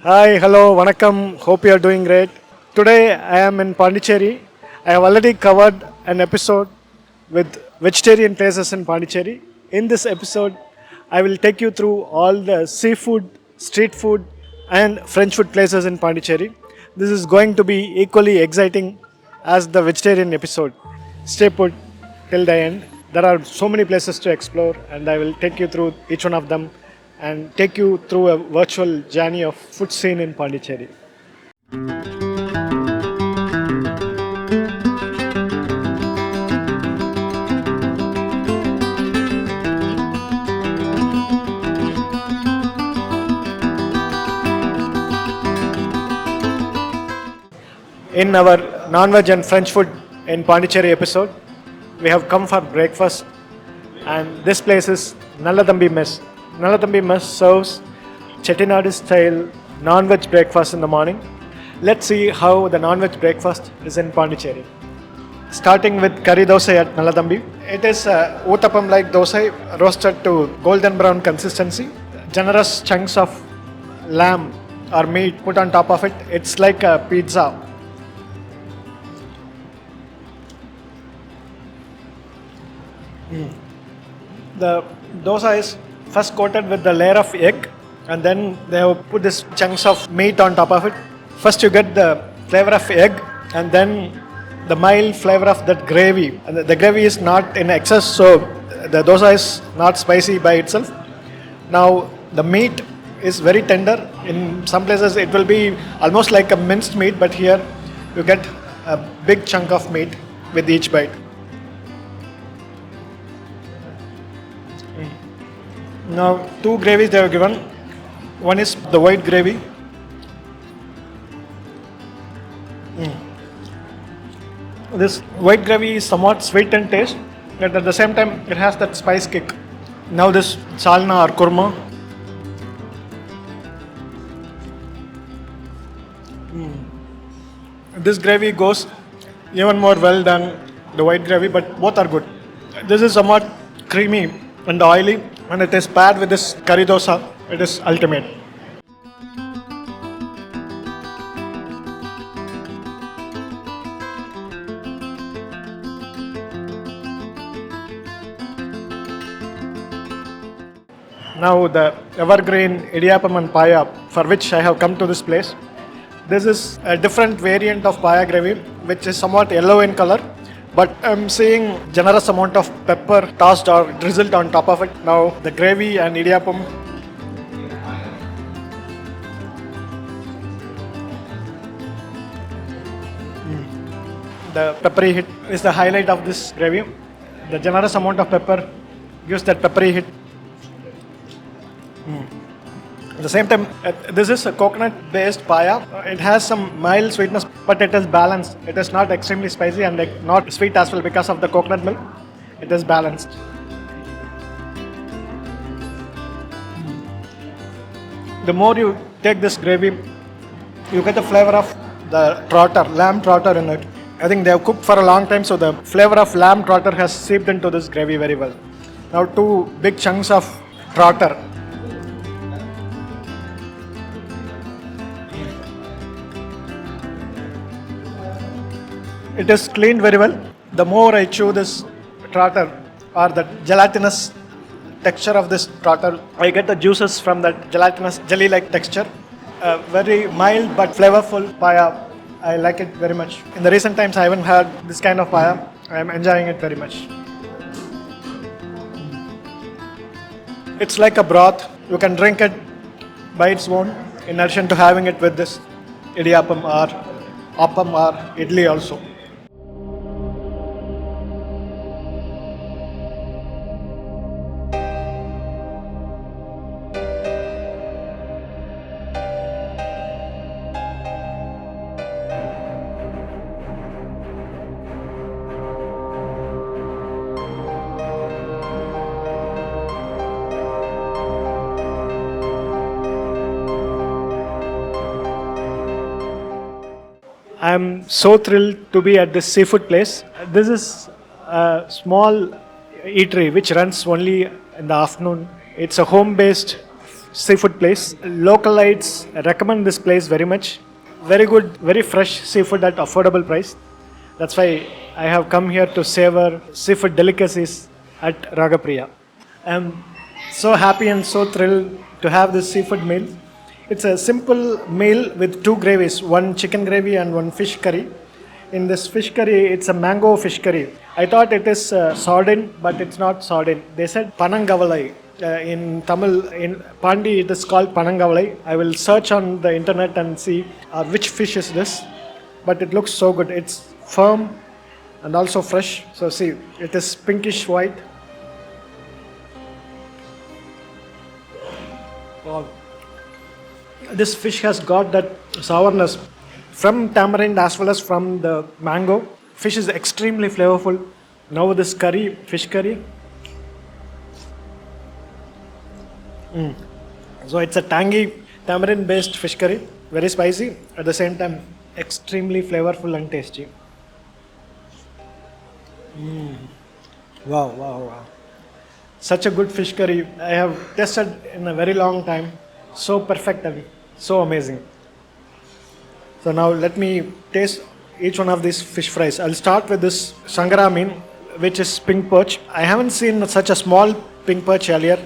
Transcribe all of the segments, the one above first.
Hi, hello, vanakkam. Hope you are doing great. Today I am in Pondicherry. I have already covered an episode with vegetarian places in Pondicherry. In this episode, I will take you through all the seafood, street food, and French food places in Pondicherry. This is going to be equally exciting as the vegetarian episode. Stay put till the end. There are so many places to explore, and I will take you through each one of them and take you through a virtual journey of food scene in Pondicherry. In our non-veg and French food in Pondicherry episode, we have come for breakfast, and this place is Nallathambi Mess. Nallathambi Mess serves Chettinad style non-veg breakfast in the morning. Let's see how the non-veg breakfast is in Pondicherry. Starting with Kari Dosai at Nallathambi. It is uttapam like dosai roasted to golden brown consistency. Generous chunks of lamb or meat put on top of it. It's like a pizza. The dosa is first coated with the layer of egg, and then they have put this chunks of meat on top of it. First you get the flavor of egg, and then the mild flavor of that gravy. And the gravy is not in excess, so the dosa is not spicy by itself. Now the meat is very tender. In some places it will be almost like a minced meat, but here you get a big chunk of meat with each bite. Now, two gravies they have given. One is the white gravy. This white gravy is somewhat sweet in taste, but at the same time it has that spice kick. Now this chalna or kurma. This gravy goes even more well than the white gravy, but both are good. This is somewhat creamy and oily, and it is paired with this Kari dosa. It is ultimate. Now the evergreen idiyappam and paya for which I have come to this place. This is a different variant of paya gravy which is somewhat yellow in color, but I'm seeing generous amount of pepper tossed or drizzled on top of it. Now the gravy and idiyappam. The peppery hit is the highlight of this gravy. The generous amount of pepper gives that peppery hit. At the same time, this is a coconut-based paya. It has some mild sweetness, but it is balanced. It is not extremely spicy and not sweet as well because of the coconut milk. It is balanced. The more you take this gravy, you get the flavor of the trotter, lamb trotter in it. I think they have cooked for a long time, so the flavor of lamb trotter has seeped into this gravy very well. Now two big chunks of trotter. It is cleaned very well. The more I chew this trotter or the gelatinous texture of this trotter, I get the juices from that gelatinous jelly-like texture. Very mild but flavorful paya. I like it very much. In the recent times I haven't had this kind of paya. I am enjoying it very much. It's like a broth. You can drink it by its own in addition to having it with this idiyappam or appam or idli also. I'm so thrilled to be at this seafood place. This is a small eatery which runs only in the afternoon. It's a home-based seafood place. Localites recommend this place very much. Very good, very fresh seafood at affordable price. That's why I have come here to savor seafood delicacies at Ragapriya. I'm so happy and so thrilled to have this seafood meal. It's a simple meal with two gravies, one chicken gravy and one fish curry. In this fish curry, it's a mango fish curry. I thought it is sardine, but it's not sardine. They said panangavalai. In Tamil, in Pondy, it is called panangavalai. I will search on the internet and see which fish is this. But it looks so good. It's firm and also fresh. So see, it is pinkish white. Wow. This fish has got that sourness from tamarind as well as from the mango. Fish is extremely flavorful. Now this curry, fish curry. So it's a tangy tamarind based fish curry. Very spicy. At the same time, extremely flavorful and tasty. Wow. Such a good fish curry I have tasted in a very long time. So perfect and so amazing. So now let me taste each one of these fish fries. I'll start with this sangara mean, which is pink perch. I haven't seen such a small pink perch earlier.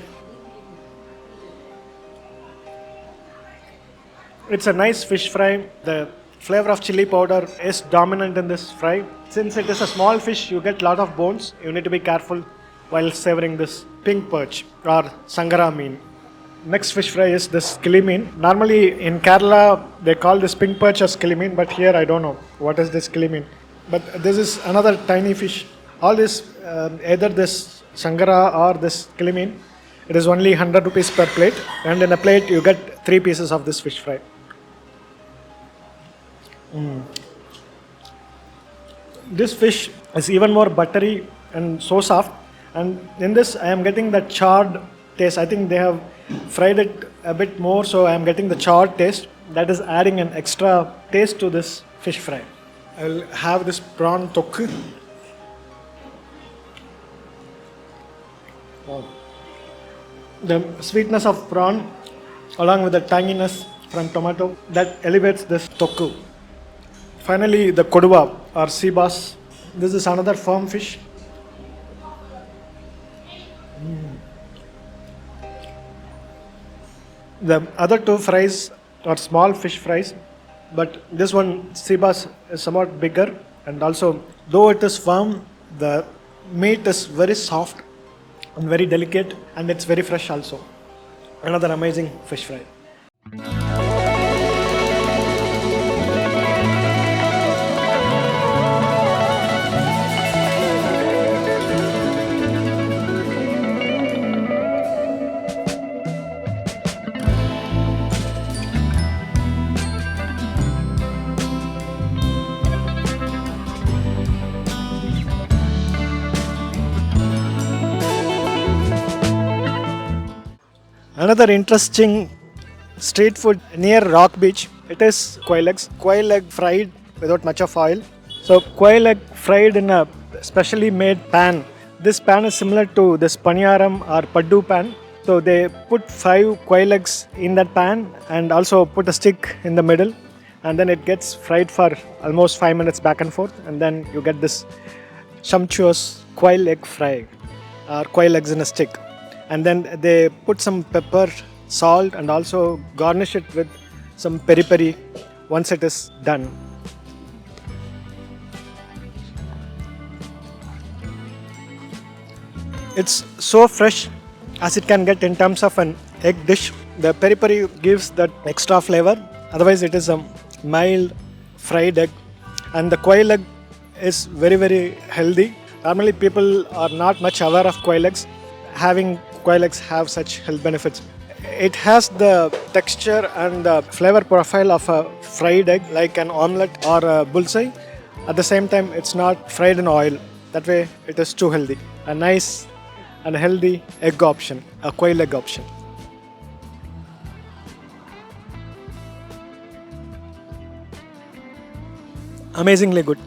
It's a nice fish fry. The flavor of chili powder is dominant in this fry. Since it is a small fish, you get a lot of bones. You need to be careful while savoring this pink perch or sangara mean. Next fish fry is this kilimeen. Normally in Kerala, they call this pink perch as kilimeen, but here I don't know what is this kilimeen. But this is another tiny fish. All this, either this sangara or this kilimeen, it is only 100 rupees per plate. And in a plate, you get 3 pieces of this fish fry. This fish is even more buttery and so soft. And in this, I am getting the charred taste. I think they have fried it a bit more, so I am getting the charred taste. That is adding an extra taste to this fish fry. I will have this prawn tokku. Wow. The sweetness of prawn along with the tanginess from tomato, that elevates this tokku. Finally, the koduva or sea bass. This is another firm fish. The other two fries are small fish fries, but this one, sea bass, is somewhat bigger, and also, though it is firm, the meat is very soft and very delicate, and it's very fresh also. Another amazing fish fry. Another interesting street food near Rock Beach, it is quail eggs. Quail egg fried without much of oil. So quail egg fried in a specially made pan. This pan is similar to this paniyaram or paddu pan. So they put 5 quail eggs in that pan and also put a stick in the middle, and then it gets fried for almost 5 minutes back and forth, and then you get this sumptuous quail egg fry or quail eggs in a stick. And then they put some pepper, salt, and also garnish it with some peri peri once it is done. It's so fresh as it can get in terms of an egg dish. The peri peri gives that extra flavor. Otherwise, it is a mild fried egg. And the quail egg is very, very healthy. Normally, people are not much aware of quail eggs. Having quail eggs have such health benefits. It has the texture and the flavor profile of a fried egg, like an omelette or a bullseye. At the same time, it's not fried in oil. That way, it is too healthy. A nice and healthy egg option, a quail egg option. amazingly good.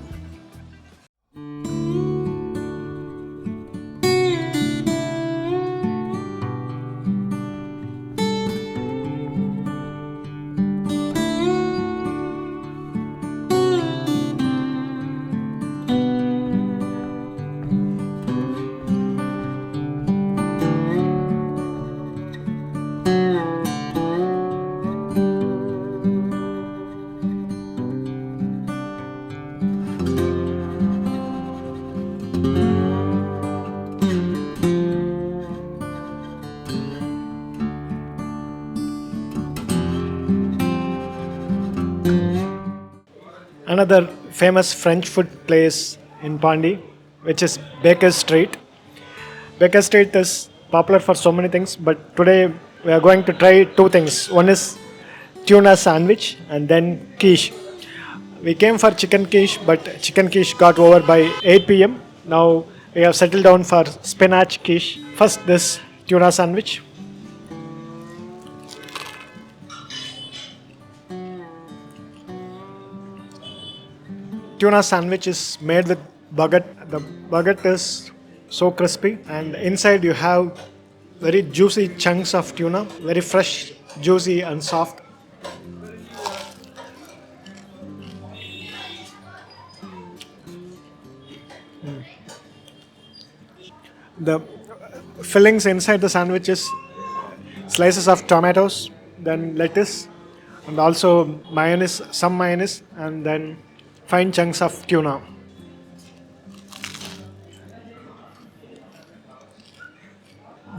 Another famous French food place in Pondy, which is Baker Street. Baker Street is popular for so many things, but today we are going to try two things. One is tuna sandwich and then quiche. We came for chicken quiche, but chicken quiche got over by 8 p.m. Now we have settled down for spinach quiche. First, this tuna sandwich. Tuna sandwich is made with baguette. The baguette is so crispy, and inside you have very juicy chunks of tuna, very fresh, juicy and soft. The fillings inside the sandwich is slices of tomatoes, then lettuce, and also mayonnaise, some mayonnaise, and then fine chunks of tuna.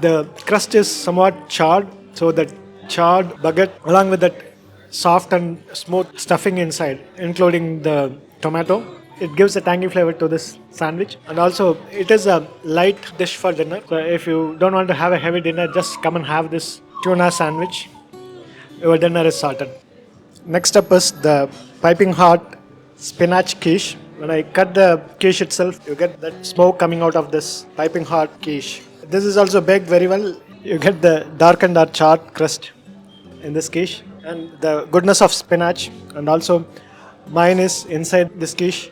The crust is somewhat charred, so that charred baguette along with that soft and smooth stuffing inside, including the tomato, it gives a tangy flavor to this sandwich. And also it is a light dish for dinner. So if you don't want to have a heavy dinner, just come and have this tuna sandwich. Your dinner is sorted. Next up is the piping hot spinach quiche. When I cut the quiche itself, you get that smoke coming out of this piping hot quiche. This is also baked very well. You get the darkened or charred crust in this quiche, and the goodness of spinach, and also mayonnaise inside this quiche.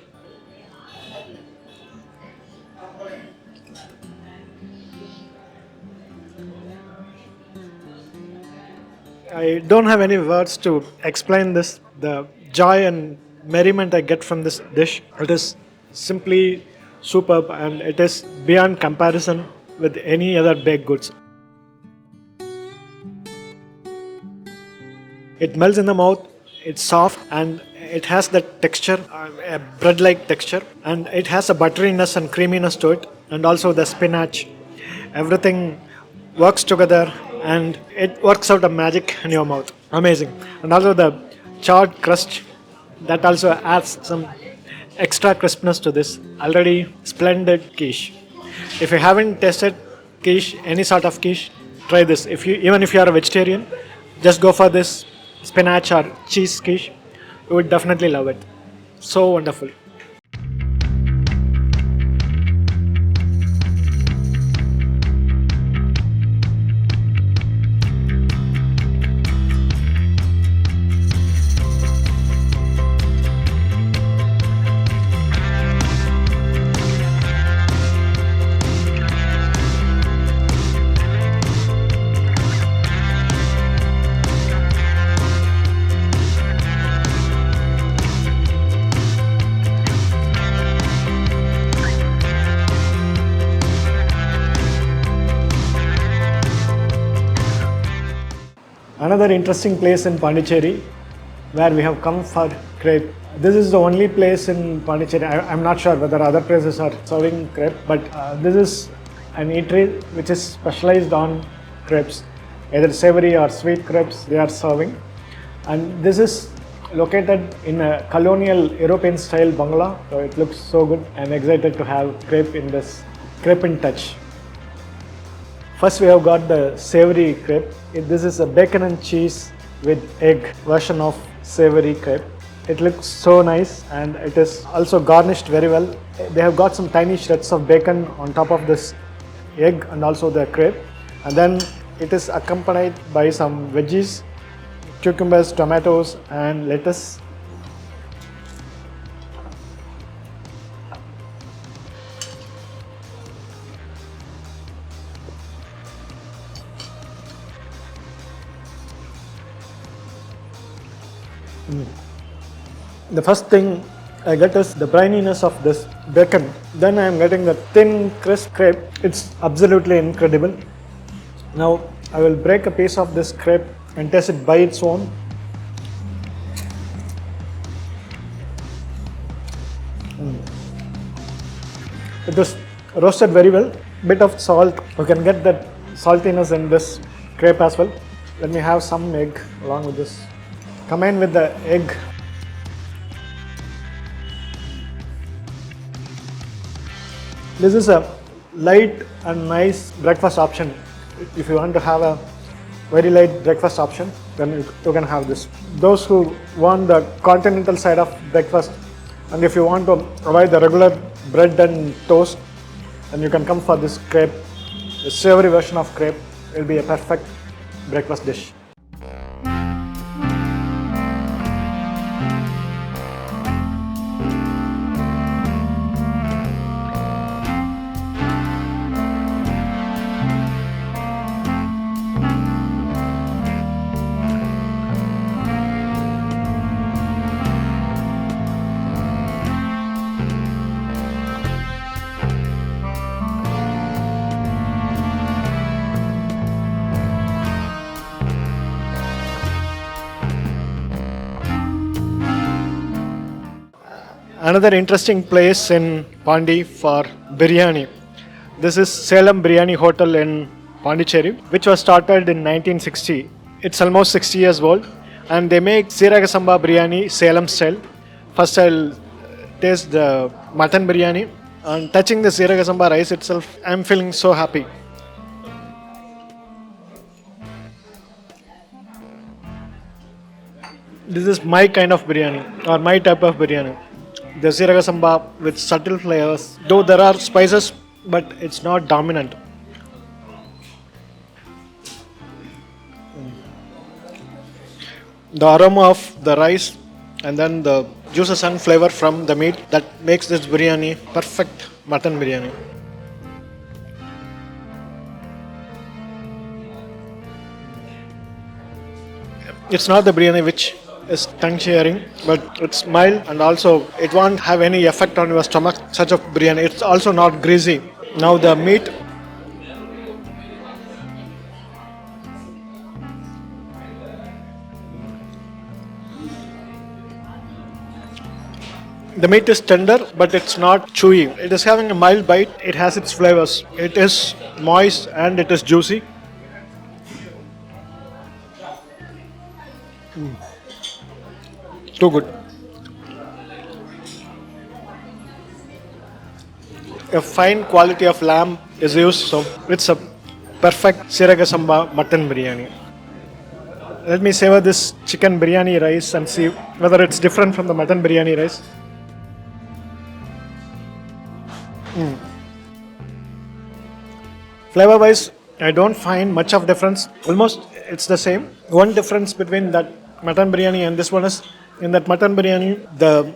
I don't have any words to explain this. The joy and merriment I get from this dish, it is simply superb, and it is beyond comparison with any other baked goods. It melts in the mouth, it's soft, and it has that texture, a bread-like texture, and it has a butteriness and creaminess to it, and also the spinach. Everything works together, and it works out a magic in your mouth. Amazing. And also the charred crust, that also adds some extra crispness to this already splendid quiche. If you haven't tasted quiche, any sort of quiche, try this. Even if you are a vegetarian, just go for this spinach or cheese quiche. You would definitely love it. So wonderful. Another interesting place in Pondicherry where we have come for crepe. This is the only place in Pondicherry. I'm not sure whether other places are serving crepe, but this is an eatery which is specialized on crepes, either savory or sweet crepes they are serving. And this is located in a colonial European style bungalow, so it looks so good. I'm excited to have crepe in this crepe in touch. First we have got the savory crepe. This is a bacon and cheese with egg version of savory crepe. It looks so nice, and it is also garnished very well. They have got some tiny shreds of bacon on top of this egg and also the crepe, and then it is accompanied by some veggies, cucumbers, tomatoes and lettuce. The first thing I get is the brininess of this bacon. Then I am getting the thin, crisp crepe. It's absolutely incredible. Now I will break a piece of this crepe and taste it by its own. It is roasted very well. Bit of salt. You can get that saltiness in this crepe as well. Let me have some egg along with this. Combine with the egg. This is a light and nice breakfast option. If you want to have a very light breakfast option, then you can have this. Those who want the continental side of breakfast, and if you want to avoid the regular bread and toast, then you can come for this crepe. The savory version of crepe will be a perfect breakfast dish. Another interesting place in Pondy for biryani. This is Salem Biryani Hotel in Pondicherry, which was started in 1960. It's almost 60 years old, and they make Siraga Samba biryani Salem style. First I'll taste the mutton biryani, and touching the Siraga Samba rice itself, I'm feeling so happy. This is my kind of biryani, or my type of biryani. The Siraga Samba with subtle flavors. Though there are spices, but it's not dominant. The aroma of the rice and then the juices and flavor from the meat that makes this biryani perfect mutton biryani. It's not the biryani which is tongue tearing, but it's mild and also it won't have any effect on your stomach. Such a biryani. It's also not greasy. Now the meat. The meat is tender, but it's not chewy. It is having a mild bite. It has its flavors. It is moist and it is juicy. Too good. A fine quality of lamb is used, so it's a perfect Siraga Samba mutton biryani. Let me savor this chicken biryani rice and see whether it's different from the mutton biryani rice. Flavor wise, I don't find much of difference. Almost it's the same. One difference between that mutton biryani and this one is in that mutton biryani, the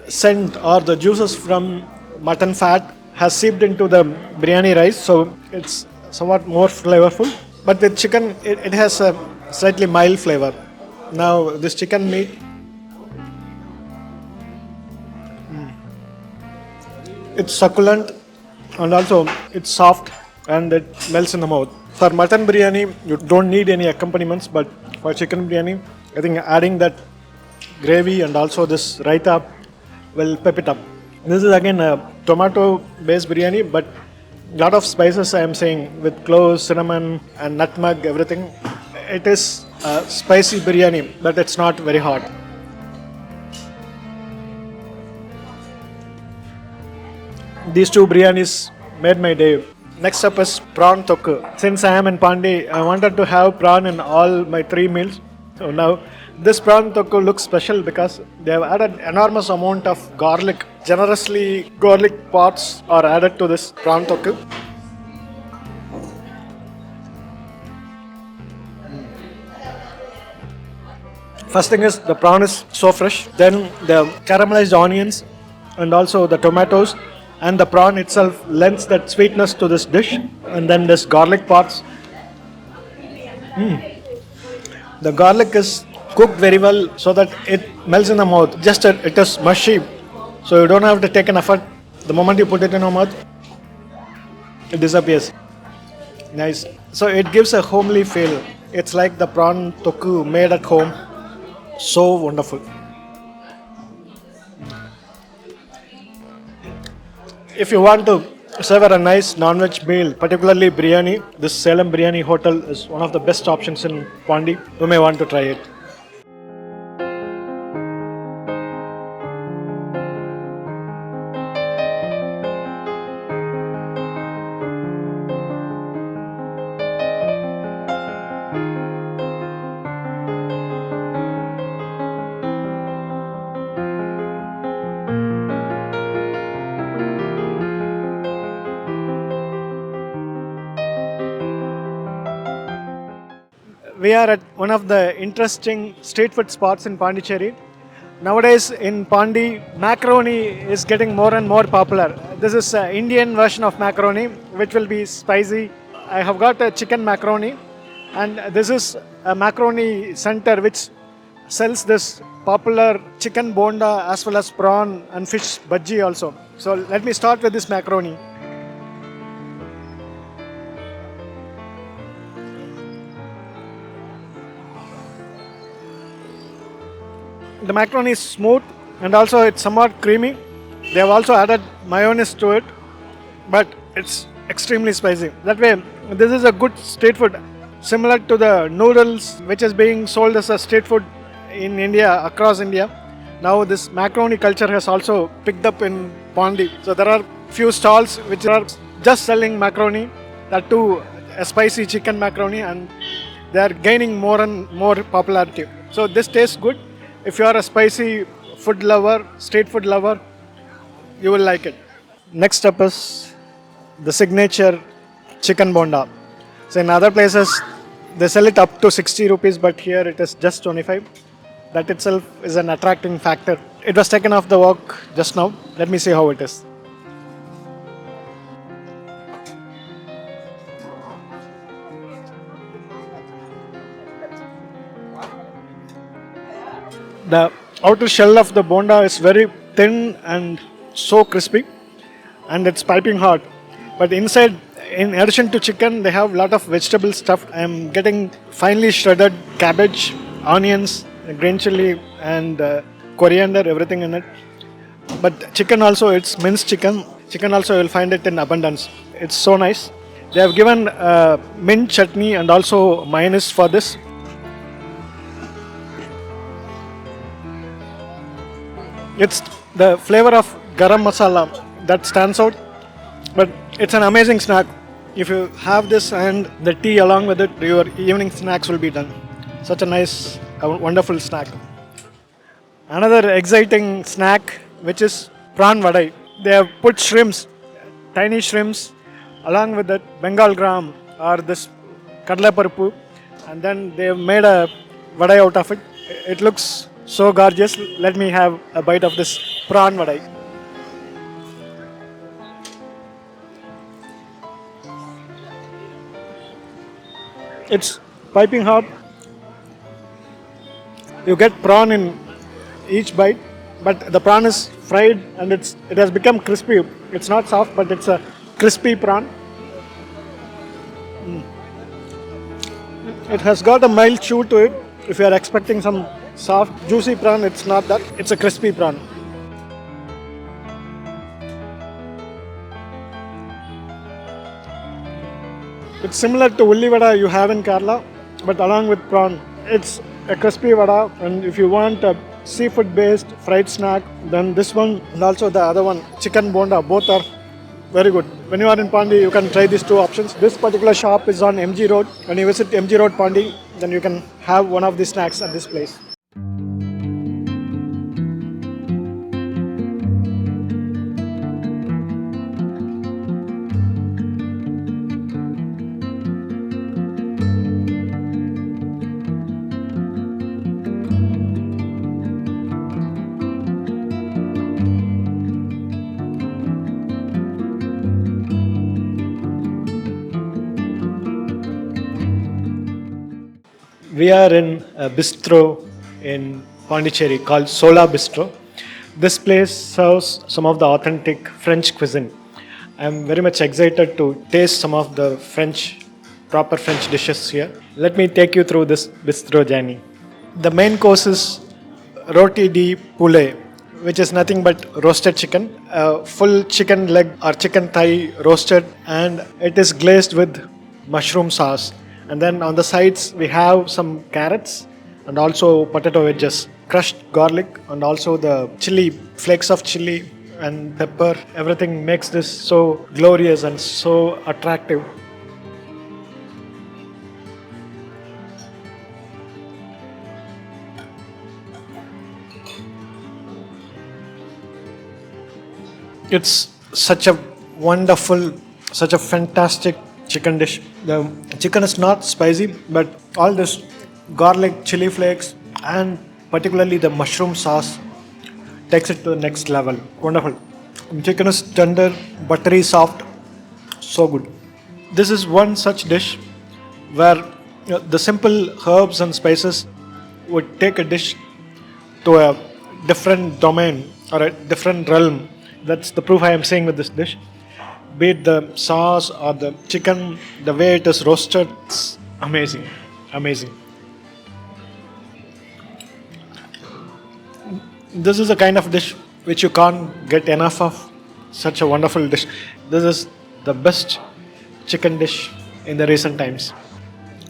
scent or the juices from mutton fat has seeped into the biryani rice, so it's somewhat more flavorful. But with chicken, it has a slightly mild flavor. Now this chicken meat, it's succulent and also it's soft and it melts in the mouth. For mutton biryani, you don't need any accompaniments, but for chicken biryani, I think adding that gravy and also this raita will pep it up. This is again a tomato based biryani, but a lot of spices I am saying with cloves, cinnamon and nutmeg, everything. It is a spicy biryani, but it's not very hot. These two biryanis made my day. Next up is prawn tokku. Since I am in Pondy, I wanted to have prawn in all my 3 meals. So now this prawn tokku looks special because they have added enormous amount of garlic. Generously garlic pots are added to this prawn tokku. First thing is the prawn is so fresh. Then the caramelized onions and also the tomatoes and the prawn itself lends that sweetness to this dish. And then this garlic pots. The garlic is cooked very well so that it melts in the mouth. Just it is mushy, so you don't have to take an effort. The moment you put it in your mouth, it disappears. Nice. So it gives a homely feel. It's like the prawn toku made at home. So wonderful. If you want to savor a nice non-veg meal, particularly biryani, this Salem Biryani Hotel is one of the best options in Pondy. You may want to try it. We are at one of the interesting street food spots in Pondicherry. Nowadays in Pondy, macaroni is getting more and more popular. This is an Indian version of macaroni, which will be spicy. I have got a chicken macaroni, and this is a macaroni center which sells this popular chicken bonda as well as prawn and fish bajji also. So let me start with this macaroni. The macaroni is smooth and also it's somewhat creamy. They have also added mayonnaise to it, but it's extremely spicy. That way, this is a good street food, similar to the noodles which is being sold as a street food in India, across India. Now this macaroni culture has also picked up in Pondy. So there are few stalls which are just selling macaroni, that too a spicy chicken macaroni, and they are gaining more and more popularity. So this tastes good. If you are a spicy food lover, street food lover, you will like it. Next up is the signature chicken bonda. So in other places, they sell it up to 60 rupees, but here it is just 25. That itself is an attracting factor. It was taken off the wok just now. Let me see how it is. The outer shell of the bonda is very thin and so crispy, and it's piping hot. But inside, in addition to chicken, they have a lot of vegetable stuff. I am getting finely shredded cabbage, onions, green chili, and coriander, everything in it. But chicken also, it's minced chicken. Chicken also, you'll find it in abundance. It's so nice. They have given mint chutney and also mayonnaise for this. It's the flavor of garam masala that stands out, but it's an amazing snack. If you have this and the tea along with it, your evening snacks will be done. Such a nice, wonderful snack. Another exciting snack, which is prawn vadai. They have put shrimps, tiny shrimps, along with that Bengal gram or this kadla paruppu, and then they have made a vadai out of it. It looks so gorgeous. Let me have a bite of this prawn vadai. It's piping hot. You get prawn in each bite, but the prawn is fried and it has become crispy. It's not soft, but it's a crispy prawn. It has got a mild chew to it. If you are expecting some soft, juicy prawn, it's not that. It's a crispy prawn. It's similar to ulli vada you have in Kerala, but along with prawn. It's a crispy vada, and if you want a seafood-based fried snack, then this one and also the other one, chicken bonda, both are very good. When you are in Pondy, you can try these two options. This particular shop is on MG Road. When you visit MG Road Pondy, then you can have one of these snacks at this place. We are in a bistro in Pondicherry called Sola Bistro. This place serves some of the authentic French cuisine. I'm very much excited to taste some of the proper French dishes here. Let me take you through this bistro journey. The main course is roti di poulet, which is nothing but roasted chicken, full chicken leg or chicken thigh roasted, and it is glazed with mushroom sauce. And then on the sides we have some carrots and also potato wedges, crushed garlic, and also the chili, flakes of chili and pepper. Everything makes this so glorious and so attractive. It's such a wonderful, such a fantastic chicken dish. The chicken is not spicy, but all this garlic, chili flakes, and particularly the mushroom sauce takes it to the next level. Wonderful. Chicken is tender, buttery, soft, so good. This is one such dish where the simple herbs and spices would take a dish to a different domain or a different realm. That's the proof I am saying with this dish. Be it the sauce or the chicken, the way it is roasted, it's amazing. Amazing. This is a kind of dish which you can't get enough of. Such a wonderful dish. This is the best chicken dish in the recent times.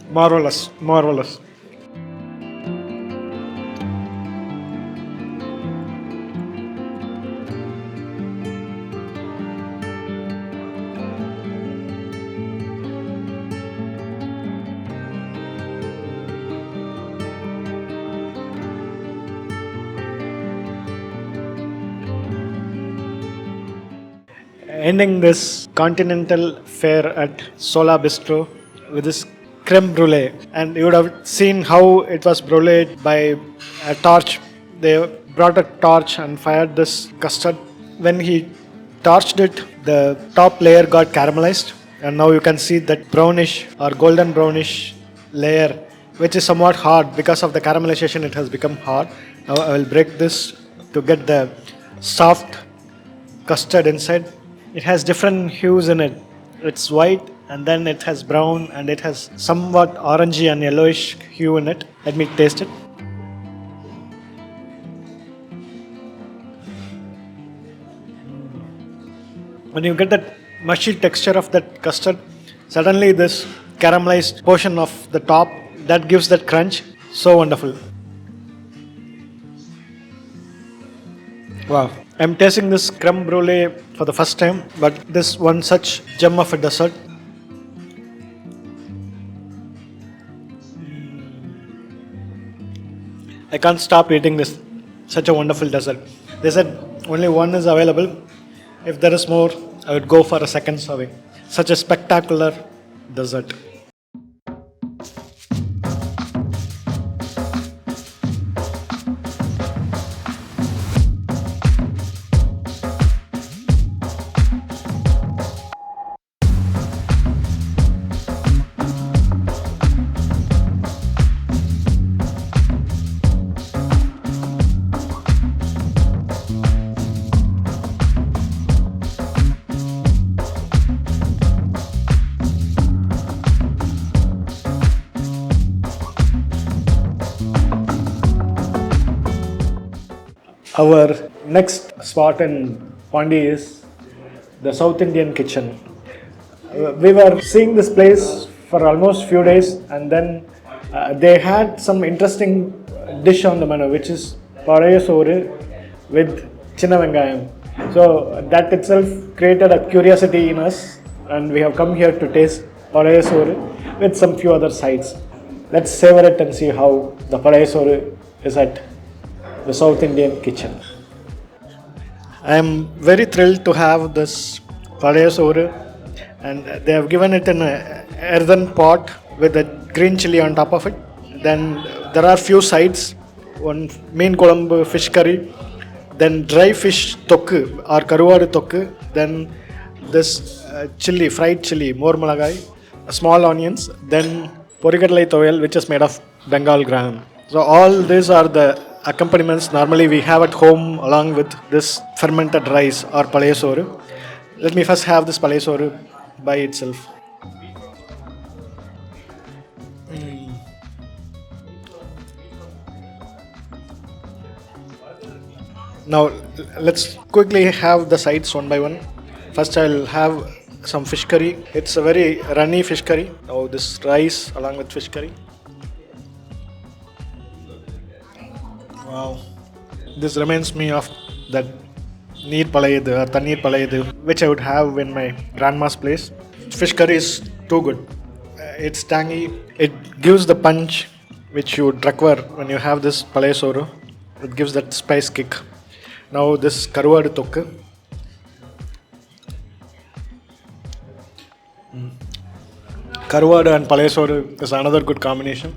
Marvelous, marvelous. Ending this continental fare at Sola Bistro with this creme brulee, and you would have seen how it was bruleed by a torch. They brought a torch and fired this custard. When he torched it, the top layer got caramelized, and now you can see that brownish or golden brownish layer, which is somewhat hard because of the caramelization. It has become hard. Now I will break this to get the soft custard inside. It has different hues in it. It's white, and then it has brown, and it has somewhat orangey and yellowish hue in it. Let me taste it. When you get that mushy texture of that custard, suddenly this caramelized portion of the top, that gives that crunch. So wonderful. Wow. I'm tasting this creme brulee for the first time, but this one such gem of a dessert. I can't stop eating this. Such a wonderful dessert. They said only one is available. If there is more, I would go for a second serving. Such a spectacular dessert. Our next spot in Pondy is the South Indian kitchen. We were seeing this place for almost few days, and then they had some interesting dish on the menu, which is Pazhaya Soru with Chinna Vengayam. So that itself created a curiosity in us, and we have come here to taste Pazhaya Soru with some few other sides. Let's savor it and see how the Pazhaya Soru is at the South Indian kitchen. I am very thrilled to have this Pazhaya Soru, and they have given it in an earthen pot with a green chili on top of it. Then there are few sides, one main kolambu fish curry, then dry fish tokku or karuvadu tokku, then this chili, fried chili, more malagai, small onions, then porikadalai tovel, which is made of Bengal gram. So all these are the accompaniments normally we have at home along with this fermented rice or Pazhaya Soru. Let me first have this Pazhaya Soru by itself. Now let's quickly have the sides one by one. First I'll have some fish curry. It's a very runny fish curry. Now this rice along with fish curry. Wow. This reminds me of that neer palayadu or tanneer palayadu which I would have in my grandma's place. Fish curry is too good. It's tangy. It gives the punch which you would require when you have this Pazhaya Soru. It gives that spice kick. Now this karuvadu tokku. Karuvadu and Pazhaya Soru is another good combination.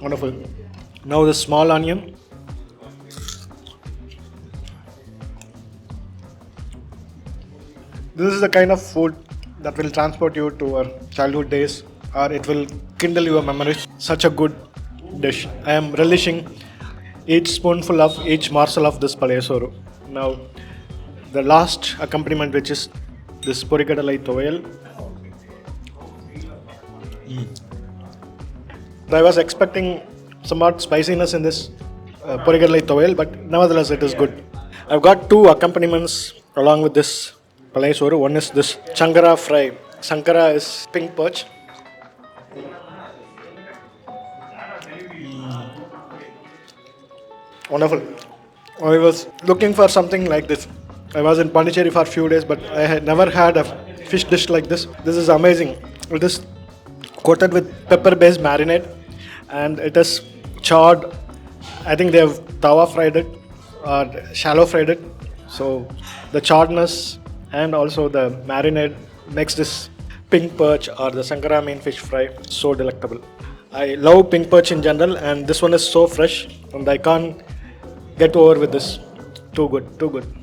Wonderful. Now this small onion. This is the kind of food that will transport you to our childhood days, or it will kindle your memories. Such a good dish. I am relishing each spoonful of each morsel of this Pazhaya Soru. Now, the last accompaniment, which is this porikadalai tuvaiyal. I was expecting somewhat spiciness in this porikadalai tuvaiyal, but nevertheless it is good. I've got two accompaniments along with this Pazhaya Soru. One is this chankara fry. Sankara is pink perch. Wonderful. I was looking for something like this. I was in Pondicherry for a few days, but I had never had a fish dish like this. This is amazing. It is coated with pepper-based marinade, and it is charred. I think they have tawa fried it or shallow fried it. So the charredness and also the marinade makes this pink perch or the sankara main fish fry so delectable. I love pink perch in general, and this one is so fresh, and I can't get over with this. Too good, too good.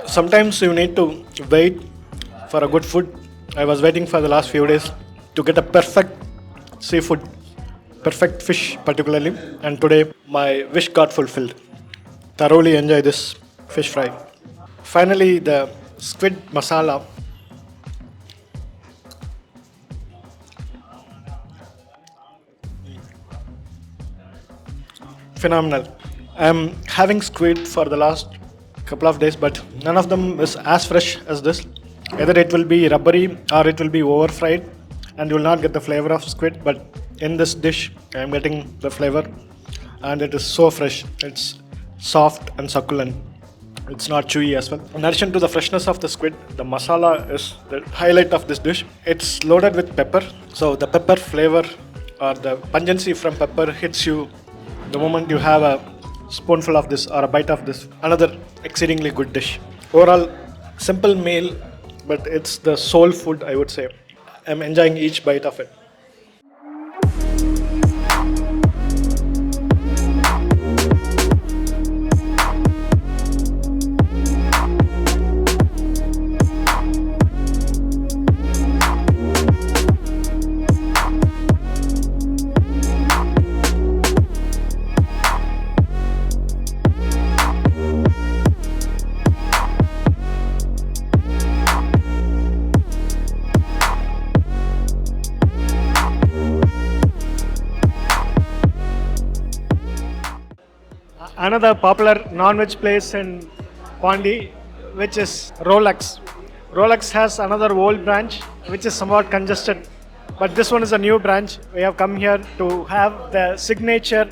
Sometimes you need to wait for a good food. I was waiting for the last few days to get a perfect seafood, perfect fish particularly, and today my wish got fulfilled. Thoroughly enjoy this fish fry. Finally, the squid masala. Phenomenal. I'm having squid for the last couple of days, but none of them is as fresh as this. Either it will be rubbery or it will be over fried, and you will not get the flavor of squid. But in this dish, I am getting the flavor, and it is so fresh. It's soft and succulent. It's not chewy as well. In addition to the freshness of the squid, the masala is the highlight of this dish. It's loaded with pepper, so the pepper flavor or the pungency from pepper hits you the moment you have a spoonful of this or a bite of this. Another exceedingly good dish. Overall, simple meal, but it's the soul food, I would say. I'm enjoying each bite of it. Another popular non-veg place in Pondy, which is Rolex. Rolex has another old branch which is somewhat congested, but this one is a new branch. We have come here to have the signature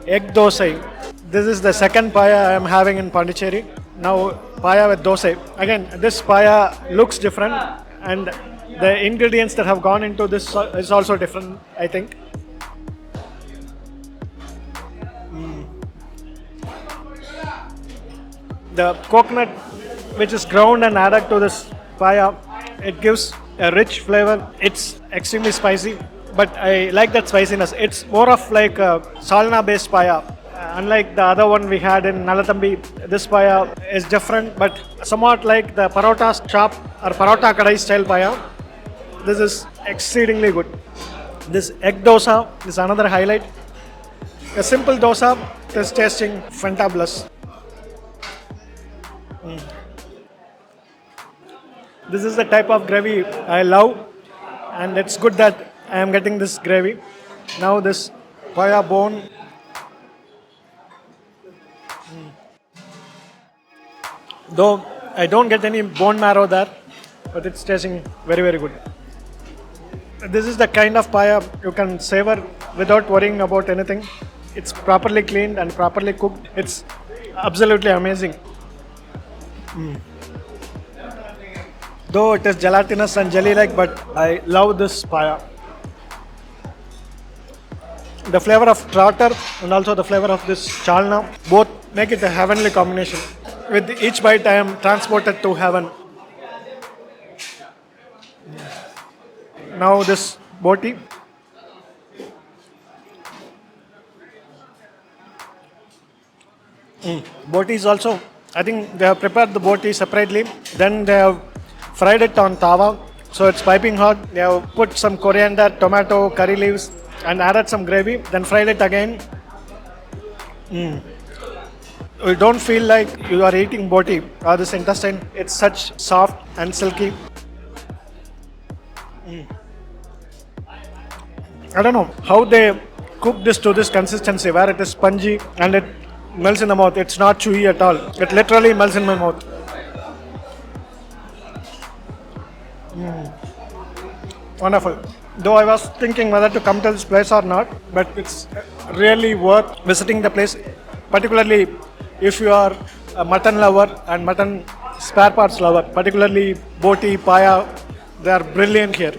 egg dosai. This is the second paya I am having in Pondicherry. Now paya with dosai. Again, this paya looks different, and the ingredients that have gone into this is also different, I think. The coconut which is ground and added to this paya, it gives a rich flavor. It's extremely spicy, but I like that spiciness. It's more of like a salna based paya. Unlike the other one we had in Nalathambi, this paya is different, but somewhat like the parotta shop or parotta kadai style paya. This is exceedingly good. This egg dosa is another highlight. A simple dosa is tasting fantabulous. This is the type of gravy I love, and it's good that I am getting this gravy. Now this paya bone. Though I don't get any bone marrow there, but it's tasting very, very good. This is the kind of paya you can savor without worrying about anything. It's properly cleaned and properly cooked. It's absolutely amazing. Though it is gelatinous and jelly-like, but I love this paya. The flavor of trotter and also the flavor of this chalna both make it a heavenly combination. With each bite, I am transported to heaven. Now this boti. Boti is also, I think they have prepared the boti separately. Then they have fried it on tawa. So it's piping hot. They have put some coriander, tomato, curry leaves and added some gravy. Then fried it again. You don't feel like you are eating boti or this intestine. It's such soft and silky. I don't know how they cook this to this consistency where it is spongy and it melts in the mouth. It's not chewy at all. It literally melts in my mouth. Wonderful. Though I was thinking whether to come to this place or not, but it's really worth visiting the place, particularly if you are a mutton lover and mutton spare parts lover, particularly boti, paya, they are brilliant here.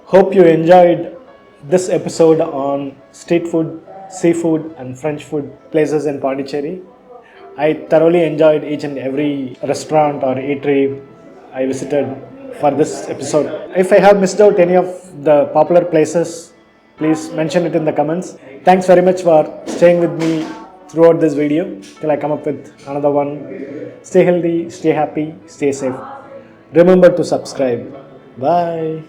Hope you enjoyed this episode on street food, seafood and French food places in Pondicherry. I thoroughly enjoyed each and every restaurant or eatery I visited for this episode. If I have missed out any of the popular places, please mention it in the comments. Thanks very much for staying with me throughout this video till I come up with another one. Stay healthy, stay happy, stay safe. Remember to subscribe. Bye.